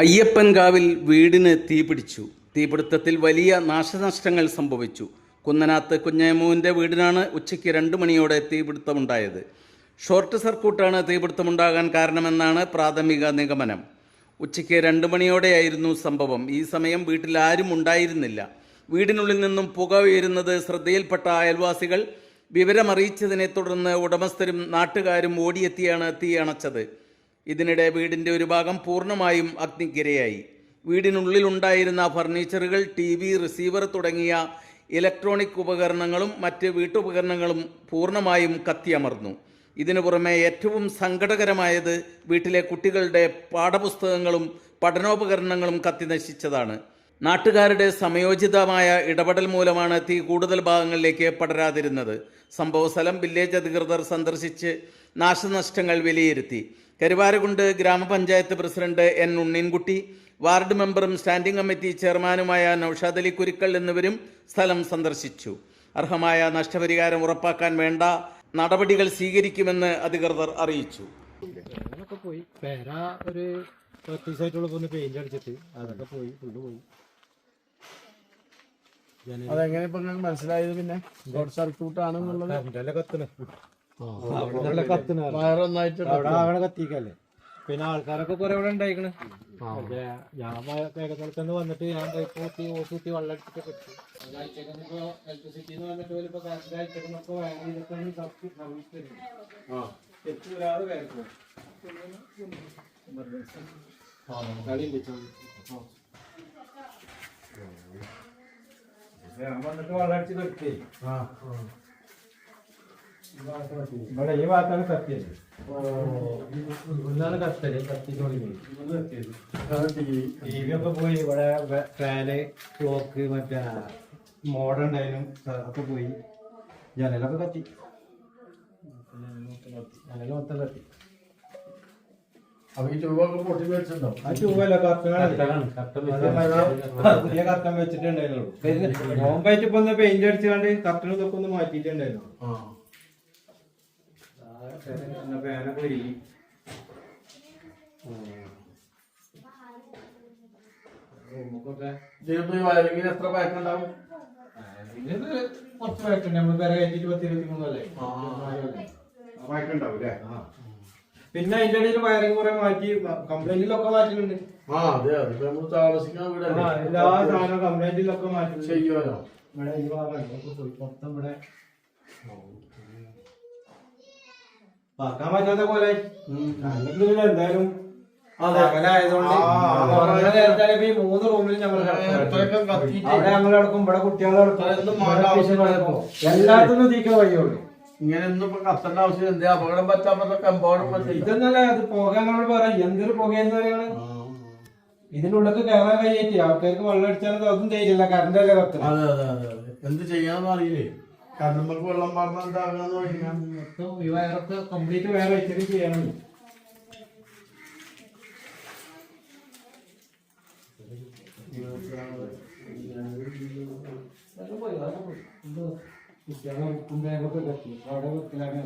അയ്യപ്പൻകാവിൽ വീടിന് തീപിടിച്ചു. തീപിടുത്തത്തിൽ വലിയ നാശനഷ്ടങ്ങൾ സംഭവിച്ചു. കുന്നനാത്ത് കുഞ്ഞേമുവിൻ്റെ വീടിനാണ് ഉച്ചയ്ക്ക് 2 മണിയോടെ തീപിടുത്തമുണ്ടായത്. ഷോർട്ട് സർക്യൂട്ടാണ് തീപിടുത്തമുണ്ടാകാൻ കാരണമെന്നാണ് പ്രാഥമിക നിഗമനം. ഉച്ചയ്ക്ക് 2 മണിയോടെയായിരുന്നു സംഭവം. ഈ സമയം വീട്ടിൽ ആരും ഉണ്ടായിരുന്നില്ല. വീടിനുള്ളിൽ നിന്നും പുക ഉയരുന്നത് ശ്രദ്ധയിൽപ്പെട്ട അയൽവാസികൾ വിവരമറിയിച്ചതിനെ തുടർന്ന് ഉടമസ്ഥരും നാട്ടുകാരും ഓടിയെത്തിയാണ് തീ അണച്ചത്. ഇതിനിടെ വീടിൻ്റെ ഒരു ഭാഗം പൂർണ്ണമായും അഗ്നിക്കിരയായി. വീടിനുള്ളിലുണ്ടായിരുന്ന ഫർണിച്ചറുകൾ, TV, റിസീവർ തുടങ്ങിയ ഇലക്ട്രോണിക് ഉപകരണങ്ങളും മറ്റ് വീട്ടുപകരണങ്ങളും പൂർണ്ണമായും കത്തിയമർന്നു. ഇതിനു പുറമെ ഏറ്റവും സങ്കടകരമായത് വീട്ടിലെ കുട്ടികളുടെ പാഠപുസ്തകങ്ങളും പഠനോപകരണങ്ങളും കത്തിനശിച്ചതാണ്. നാട്ടുകാരുടെ സമയോചിതമായ ഇടപെടൽ മൂലമാണ് തീ കൂടുതൽ ഭാഗങ്ങളിലേക്ക് പടരാതിരുന്നത്. സംഭവസ്ഥലം വില്ലേജ് അധികൃതർ സന്ദർശിച്ച് നാശനഷ്ടങ്ങൾ വിലയിരുത്തി. കരുവാരകുണ്ട് ഗ്രാമപഞ്ചായത്ത് പ്രസിഡന്റ് N. ഉണ്ണീൻകുട്ടി, വാർഡ് മെമ്പറും സ്റ്റാൻഡിംഗ് കമ്മിറ്റി ചെയർമാനുമായ നൌഷാദ് അലി കുരിക്കൽ എന്നിവരും സ്ഥലം സന്ദർശിച്ചു. അർഹമായ നഷ്ടപരിഹാരം ഉറപ്പാക്കാൻ വേണ്ട നടപടികൾ സ്വീകരിക്കുമെന്ന് അധികൃതർ അറിയിച്ചു. പോയി പേര ഒരു 10 ദിവസമായിട്ടുള്ള പെയിന്റ് അടിച്ചിട്ട് അതൊക്കെ പോയി ഫുള്ള് പോയി. അതെങ്ങനെ ഇപ്പൊ മനസ്സിലായത്? പിന്നെ ഷോർട്ട് സർക്യൂട്ട് ആണെന്നുള്ളത് കത്തിക്കല്ലേ. പിന്നെ ആൾക്കാരൊക്കെ കുറെ ഇവിടെ ഉണ്ടായിക്കണ്. ഞാൻ വേഗത്തോടത്ത് വന്നിട്ട് ഞാൻ ഓസൂത്തി വെള്ളം അടിച്ചിട്ട് പറ്റും. ഇലക്ട്രിസിറ്റി വന്നിട്ട് വന്നിട്ട് വെള്ളം അടിച്ച് കെട്ടി. ഇവിടെ ഈ ഭാഗത്താണ് കത്തിയത്. ഇവിടുന്നാണ് കത്തല് കത്തി തുടങ്ങി. TV ഒക്കെ പോയി. ഇവിടെ ഫാന്, ക്ലോക്ക്, മറ്റേ മോഡൽ ഉണ്ടായാലും ഒക്കെ പോയി. ജനലൊക്കെ കത്തി. ജനൽ മൊത്തം കത്തി. അപ്പൊ ഈ ട്യൂബൊക്കെ പൊട്ടി വെച്ചിട്ടുണ്ടോ? ആ ട്യൂബല്ല, പുതിയ കർട്ടൻ വെച്ചിട്ടുണ്ടായിരുന്നുള്ളൂ. നോമ്പായിട്ട് ഇപ്പൊ ഒന്ന് പെയിന്റ് അടിച്ചുകൊണ്ട് കർട്ടൻ ഇതൊക്കെ ഒന്ന് മാറ്റിയിട്ടുണ്ടായിരുന്നു. ഫാനൊക്കെ ഇരിക്കും. വയറിങ്ങിന് എത്ര പാക്ക് ഉണ്ടാവും? കുറച്ച് പാക്കുണ്ട്. നമ്മള് പേരെ 20-23 അല്ലേ പാക്ക് ഉണ്ടാവും അല്ലേ? പിന്നെ അതിന്റെ ഇടയിൽ വയറിങ് കുറെ മാറ്റി, കംപ്ലൈന്റിലൊക്കെ മാറ്റിയിട്ടുണ്ട്. എല്ലാ സാധനവും കംപ്ലൈന്റിലൊക്കെ മാറ്റി ചെയ്യുമല്ലോ. ഇവിടെ ഈ ഭാഗം മൊത്തം ഇവിടെ പാക്കാൻ പറ്റാത്ത പോലെ എന്തായാലും പകലായതുകൊണ്ട് 3 റൂമിൽ ഞങ്ങൾ ഞങ്ങൾ കിടക്കും. ഇവിടെ കുട്ടികളെ എല്ലാത്തിനും തീക്കാൻ വഴിയുള്ളൂ. ഇങ്ങനെ ഒന്നും ഇപ്പൊ കത്തേണ്ട ആവശ്യം എന്താ? അപകടം പറ്റാൻ ഇതൊന്നല്ല, അത് പോകാൻ നമ്മൾ പറയാം. എന്തൊരു പുകയെന്ന് പറയാണ്. ഇതിനുള്ളിൽ കയറാൻ കഴിയേറ്റി ആൾക്കാർക്ക് വെള്ളം അടിച്ചാൽ അതും തരില്ല. കറണ്ടല്ലേ കത്തുന്നത്. അതെ അതെ അതെ അതെ. എന്ത് ചെയ്യാന്ന് അറിയില്ലേ? കാരണം നമുക്ക് വെള്ളം പറഞ്ഞാൽ എന്താകാന്ന് പറഞ്ഞാൽ മൊത്തം ഈ വയറൊക്കെ കംപ്ലീറ്റ് വേറെ വെച്ചിട്ട് ചെയ്യണം. കുട്ടികളെ ബാഗൊക്കെ കത്തി അവിടെ വെക്കലാണ്.